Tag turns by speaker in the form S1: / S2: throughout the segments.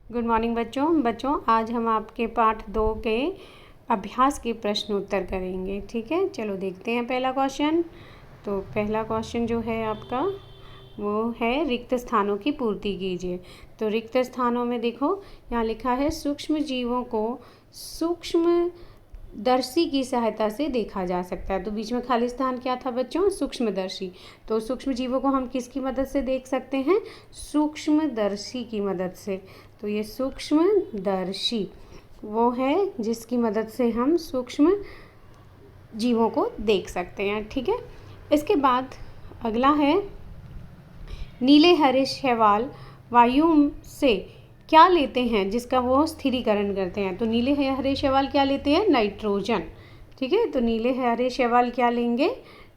S1: Good morning बच्चों आज हम आपके पाठ 2 के अभ्यास के प्रश्न उत्तर करेंगे। ठीक है, चलो देखते हैं पहला क्वेश्चन। तो पहला क्वेश्चन जो है आपका वो है रिक्त स्थानों की पूर्ति कीजिए। तो रिक्त स्थानों में देखो यहाँ लिखा है सूक्ष्म जीवों को सूक्ष्म दर्शी की सहायता से देखा जा सकता है। तो बीच में खाली स्थान क्या था बच्चों? सूक्ष्मदर्शी। तो सूक्ष्म जीवों को हम किसकी मदद से देख सकते हैं? सूक्ष्मदर्शी की मदद से। तो ये सूक्ष्मदर्शी वो है जिसकी मदद से हम सूक्ष्म जीवों को देख सकते हैं। ठीक है, इसके बाद अगला है नीले हरे शैवाल वायु से क्या लेते हैं जिसका वो स्थिरीकरण करते हैं। तो नीले हरे शैवाल क्या लेते हैं? नाइट्रोजन। ठीक है, तो नीले हरे शैवाल क्या लेंगे?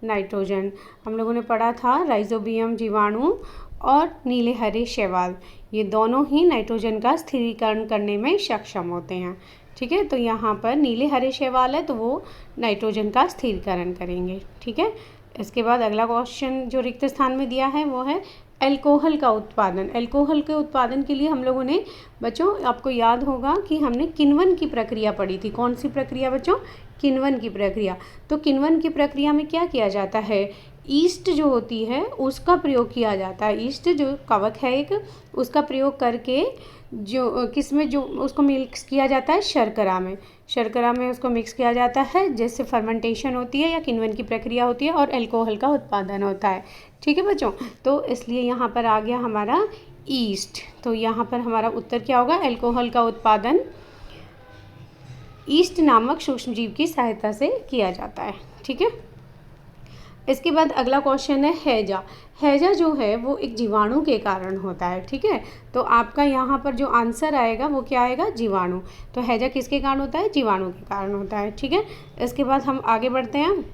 S1: नाइट्रोजन। हम लोगों ने पढ़ा था राइजोबियम जीवाणु और नीले हरे शैवाल ये दोनों ही नाइट्रोजन का स्थिरीकरण करने में सक्षम होते हैं। ठीक है, तो यहाँ पर नीले हरे शैवाल है तो वो नाइट्रोजन का स्थिरीकरण करेंगे। ठीक है, इसके बाद अगला क्वेश्चन जो रिक्त स्थान में दिया है वो है अल्कोहल का उत्पादन। अल्कोहल के उत्पादन के लिए हम लोगों ने बच्चों आपको याद होगा कि हमने किण्वन की प्रक्रिया पढ़ी थी। कौन सी प्रक्रिया बच्चों? किण्वन की प्रक्रिया। तो किण्वन की प्रक्रिया में क्या किया जाता है? ईस्ट जो होती है उसका प्रयोग किया जाता है। ईस्ट जो कवक है एक, उसका प्रयोग करके जो किसमें जो उसको मिक्स किया जाता है? शर्करा में। शर्करा में उसको मिक्स किया जाता है जिससे फर्मेंटेशन होती है या किण्वन की प्रक्रिया होती है और अल्कोहल का उत्पादन होता है। ठीक है बच्चों, तो इसलिए यहाँ पर आ गया हमारा ईस्ट। तो यहाँ पर हमारा उत्तर क्या होगा? अल्कोहल का उत्पादन ईस्ट नामक सूक्ष्मजीव की सहायता से किया जाता है। ठीक है, इसके बाद अगला क्वेश्चन है हैजा। हैजा जो है वो एक जीवाणु के कारण होता है। ठीक है, तो आपका यहाँ पर जो आंसर आएगा वो क्या आएगा? जीवाणु। तो हैजा किसके कारण होता है? जीवाणु के कारण होता है। ठीक है, इसके बाद हम आगे बढ़ते हैं।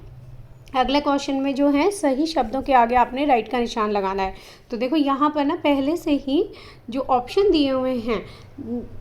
S1: अगले क्वेश्चन में जो है सही शब्दों के आगे आपने राइट का निशान लगाना है। तो देखो यहाँ पर ना पहले से ही जो ऑप्शन दिए हुए हैं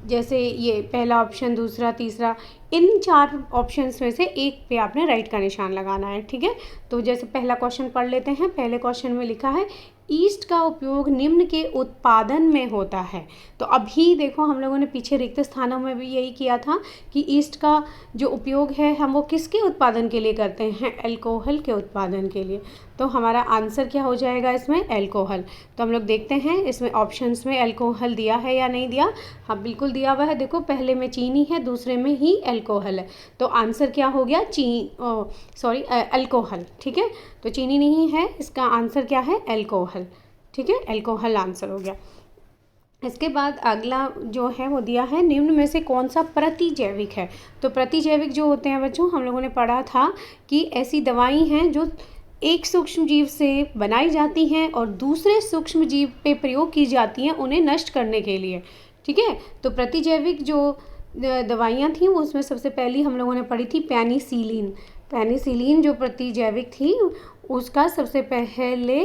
S1: जैसे ये पहला ऑप्शन, दूसरा, तीसरा, इन 4 ऑप्शंस में से एक पे आपने राइट का निशान लगाना है। ठीक है, तो जैसे पहला क्वेश्चन पढ़ लेते हैं। पहले क्वेश्चन में लिखा है ईस्ट का उपयोग निम्न के उत्पादन में होता है। तो अभी देखो हम लोगों ने पीछे रिक्त स्थानों में भी यही किया था कि ईस्ट का जो उपयोग है हम वो किसके उत्पादन के लिए करते हैं? अल्कोहल के उत्पादन के लिए। तो हमारा आंसर क्या हो जाएगा इसमें? अल्कोहल। तो हम लोग देखते हैं इसमें ऑप्शंस में अल्कोहल दिया है या नहीं दिया। हाँ बिल्कुल दिया हुआ है। देखो पहले में चीनी है, दूसरे में ही अल्कोहल है। तो आंसर क्या हो गया? अल्कोहल। ठीक है, तो चीनी नहीं है, इसका आंसर क्या है? अल्कोहल। ठीक है, अल्कोहल आंसर हो गया। इसके बाद अगला जो है वो दिया है निम्न में से कौन सा प्रतिजैविक है। तो प्रतिजैविक जो होते हैं बच्चों हम लोगों ने पढ़ा था कि ऐसी दवाई हैं जो एक सूक्ष्म जीव से बनाई जाती हैं और दूसरे सूक्ष्म जीव पे प्रयोग की जाती हैं उन्हें नष्ट करने के लिए। ठीक है, तो प्रतिजैविक जो दवाइयाँ थी वो उसमें सबसे पहली हम लोगों ने पढ़ी थी पेनिसिलिन। पेनिसिलिन जो प्रतिजैविक थी उसका सबसे पहले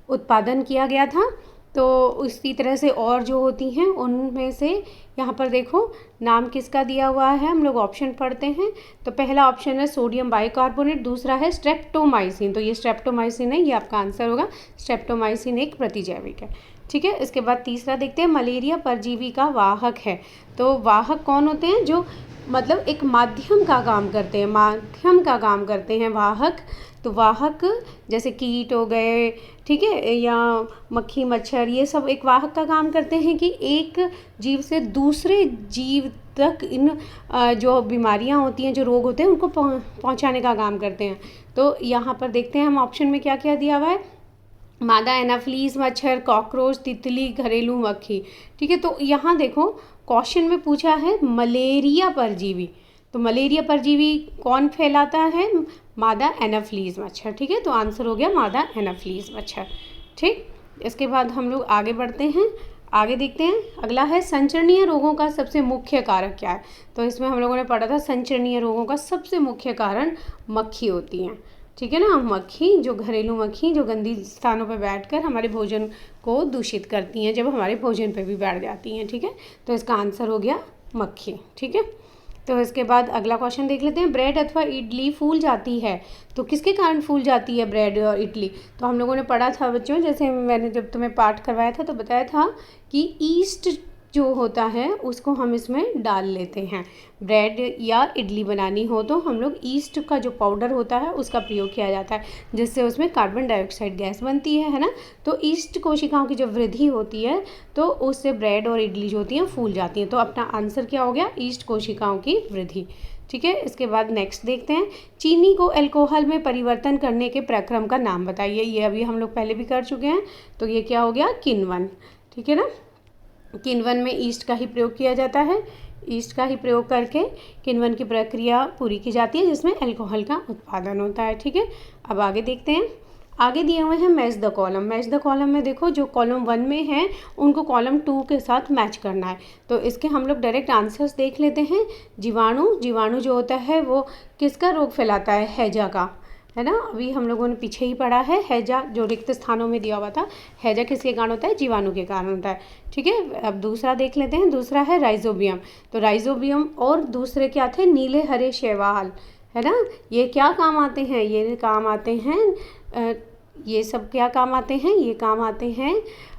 S1: उत्पादन किया गया था। तो इसी तरह से और जो होती हैं उनमें से यहाँ पर देखो नाम किसका दिया हुआ है, हम लोग ऑप्शन पढ़ते हैं। तो पहला ऑप्शन है सोडियम बाइकार्बोनेट, दूसरा है स्ट्रेप्टोमाइसिन। तो ये स्ट्रेप्टोमाइसिन है, ये आपका आंसर होगा। स्ट्रेप्टोमाइसिन एक प्रतिजैविक है। ठीक है, इसके बाद तीसरा देखते हैं मलेरिया परजीवी का वाहक है। तो वाहक कौन होते हैं? जो मतलब एक माध्यम का काम करते हैं, माध्यम का काम करते हैं वाहक। तो वाहक जैसे कीट हो गए, ठीक है, या मक्खी मच्छर, ये सब एक वाहक का काम करते हैं कि एक जीव से दूसरे जीव तक इन जो बीमारियां होती हैं, जो रोग होते हैं उनको पहुंचाने का काम करते हैं। तो यहाँ पर देखते हैं हम ऑप्शन में क्या क्या दिया हुआ है। मादा एनाफ्लीज मच्छर, कॉकरोच, तितली, घरेलू मक्खी। ठीक है, तो यहाँ देखो क्वेश्चन में पूछा है मलेरिया परजीवी। तो मलेरिया परजीवी कौन फैलाता है? मादा एनाफ्लीज मच्छर। ठीक है, तो आंसर हो गया मादा एनाफ्लीज मच्छर। ठीक, इसके बाद हम लोग आगे बढ़ते हैं। आगे देखते हैं अगला है संचरणीय रोगों का सबसे मुख्य कारक क्या है। तो इसमें हम लोगों ने पढ़ा था संचरणीय रोगों का सबसे मुख्य कारण मक्खी होती हैं। ठीक है ना, मक्खी जो घरेलू मक्खी जो गंदी स्थानों पर बैठकर हमारे भोजन को दूषित करती हैं, जब हमारे भोजन पर भी बैठ जाती हैं। ठीक है, तो इसका आंसर हो गया मक्खी। ठीक है, तो इसके बाद अगला क्वेश्चन देख लेते हैं। ब्रेड अथवा इडली फूल जाती है तो किसके कारण फूल जाती है ब्रेड और इडली? तो हम लोगों ने पढ़ा था बच्चों, जैसे मैंने जब तुम्हें पाठ करवाया था तो बताया था कि ईस्ट जो होता है उसको हम इसमें डाल लेते हैं। ब्रेड या इडली बनानी हो तो हम लोग ईस्ट का जो पाउडर होता है उसका प्रयोग किया जाता है, जिससे उसमें कार्बन डाइऑक्साइड गैस बनती है ना। तो ईस्ट कोशिकाओं की जो वृद्धि होती है तो उससे ब्रेड और इडली जो होती हैं फूल जाती हैं। तो अपना आंसर क्या हो गया, ईस्ट कोशिकाओं की वृद्धि। ठीक है, इसके बाद नेक्स्ट देखते हैं, चीनी को अल्कोहल में परिवर्तन करने के प्रक्रम का नाम बताइए। ये अभी हम लोग पहले भी कर चुके हैं, तो ये क्या हो गया, किण्वन। ठीक है ना, किण्वन में ईस्ट का ही प्रयोग किया जाता है, ईस्ट का ही प्रयोग करके किण्वन की प्रक्रिया पूरी की जाती है, जिसमें अल्कोहल का उत्पादन होता है। ठीक है, अब आगे देखते हैं, आगे दिए हुए हैं match the column. Match the column में देखो जो कॉलम 1 में है उनको कॉलम 2 के साथ मैच करना है। तो इसके हम लोग डायरेक्ट आंसर्स देख लेते हैं। जीवाणु, जीवाणु जो होता है वो किसका रोग फैलाता है, हैजा का, है ना। अभी हम लोगों ने पीछे ही पढ़ा है, हैजा जो रिक्त स्थानों में दिया हुआ था, हैजा किसके कारण होता है, जीवाणु के कारण होता है। ठीक है, अब दूसरा देख लेते हैं, दूसरा है राइजोबियम। तो राइजोबियम और दूसरे क्या थे, नीले हरे शैवाल, है ना। ये क्या काम आते हैं, ये काम आते हैं, ये सब क्या काम आते हैं, ये काम आते हैं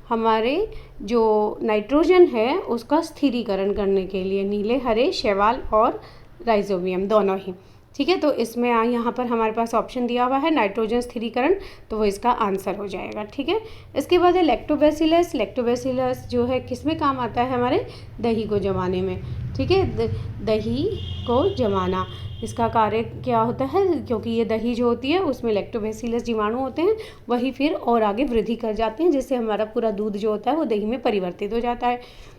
S1: हमारे जो नाइट्रोजन है उसका स्थिरीकरण करने के लिए, नीले हरे शैवाल और राइजोबियम दोनों ही। ठीक है, तो इसमें यहाँ पर हमारे पास ऑप्शन दिया हुआ है नाइट्रोजन स्थिरीकरण, तो वो इसका आंसर हो जाएगा। ठीक है, इसके बाद है लैक्टोबैसिलस। लैक्टोबैसिलस जो है किस में काम आता है, हमारे दही को जमाने में। ठीक है, दही को जमाना, इसका कार्य क्या होता है, क्योंकि ये दही जो होती है उसमें लैक्टोबैसिलस जीवाणु होते हैं, वही फिर और आगे वृद्धि कर जाते हैं, जिससे हमारा पूरा दूध जो होता है वो दही में परिवर्तित हो जाता है।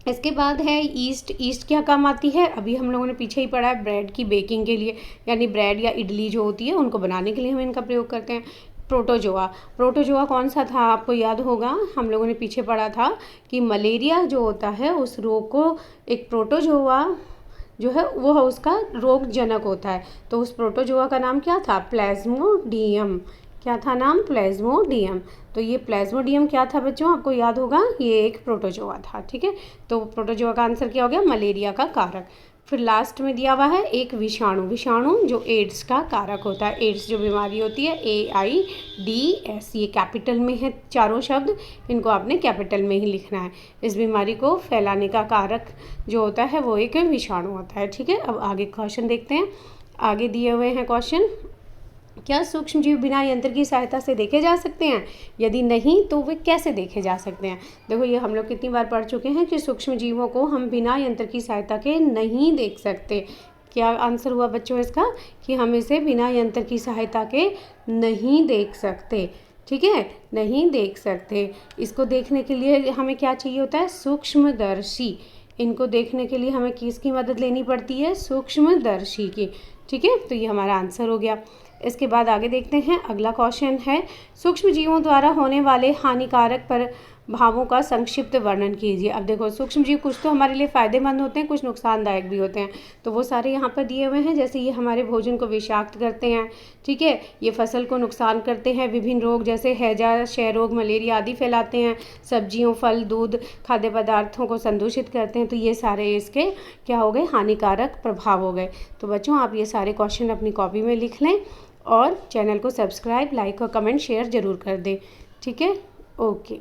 S1: इसके बाद है ईस्ट। ईस्ट क्या काम आती है, अभी हम लोगों ने पीछे ही पढ़ा है, ब्रेड की बेकिंग के लिए, यानी ब्रेड या इडली जो होती है उनको बनाने के लिए हम इनका प्रयोग करते हैं। प्रोटोजोआ, प्रोटोजोआ कौन सा था, आपको याद होगा, हम लोगों ने पीछे पढ़ा था कि मलेरिया जो होता है उस रोग को एक प्रोटोजोआ जो है वो उसका रोगजनक होता है। तो उस प्रोटोजोआ का नाम क्या था, प्लाज्मोडियम। क्या था नाम, प्लाज्मोडियम। तो ये प्लाज्मोडियम क्या था बच्चों, आपको याद होगा, ये एक प्रोटोजोआ था। ठीक है, तो प्रोटोजोआ का आंसर क्या हो गया, मलेरिया का कारक। फिर लास्ट में दिया हुआ है एक विषाणु। विषाणु जो एड्स का कारक होता है, एड्स जो बीमारी होती है, AIDS, ये कैपिटल में है चारों शब्द, इनको आपने कैपिटल में ही लिखना है। इस बीमारी को फैलाने का कारक जो होता है वो एक विषाणु होता है। ठीक है, अब आगे क्वेश्चन देखते हैं। आगे दिए हुए हैं क्वेश्चन, क्या सूक्ष्म जीव बिना यंत्र की सहायता से देखे जा सकते हैं, यदि नहीं तो वे कैसे देखे जा सकते हैं। देखो ये हम लोग कितनी बार पढ़ चुके हैं कि सूक्ष्म जीवों को हम बिना यंत्र की सहायता के नहीं देख सकते। क्या आंसर हुआ बच्चों इसका, कि हम इसे बिना यंत्र की सहायता के नहीं देख सकते। ठीक है, नहीं देख सकते। इसको देखने के लिए हमें क्या चाहिए होता है, सूक्ष्मदर्शी। इनको देखने के लिए हमें किसकी मदद लेनी पड़ती है, सूक्ष्मदर्शी की। ठीक है, तो ये हमारा आंसर हो गया। इसके बाद आगे देखते हैं, अगला क्वेश्चन है, सूक्ष्म जीवों द्वारा होने वाले हानिकारक प्रभावों का संक्षिप्त वर्णन कीजिए। अब देखो सूक्ष्म जीव कुछ तो हमारे लिए फ़ायदेमंद होते हैं, कुछ नुकसानदायक भी होते हैं, तो वो सारे यहाँ पर दिए हुए हैं। जैसे ये हमारे भोजन को विषाक्त करते हैं, ठीक है, ये फसल को नुकसान करते हैं, विभिन्न रोग जैसे हैजा, क्षय रोग, मलेरिया आदि फैलाते हैं, सब्जियों, फल, दूध, खाद्य पदार्थों को संदूषित करते हैं। तो ये सारे इसके क्या हो गए, हानिकारक प्रभाव हो गए। तो बच्चों आप ये सारे क्वेश्चन अपनी कॉपी में लिख लें और चैनल को सब्सक्राइब, लाइक और कमेंट शेयर ज़रूर कर दें। ठीक है, ओके।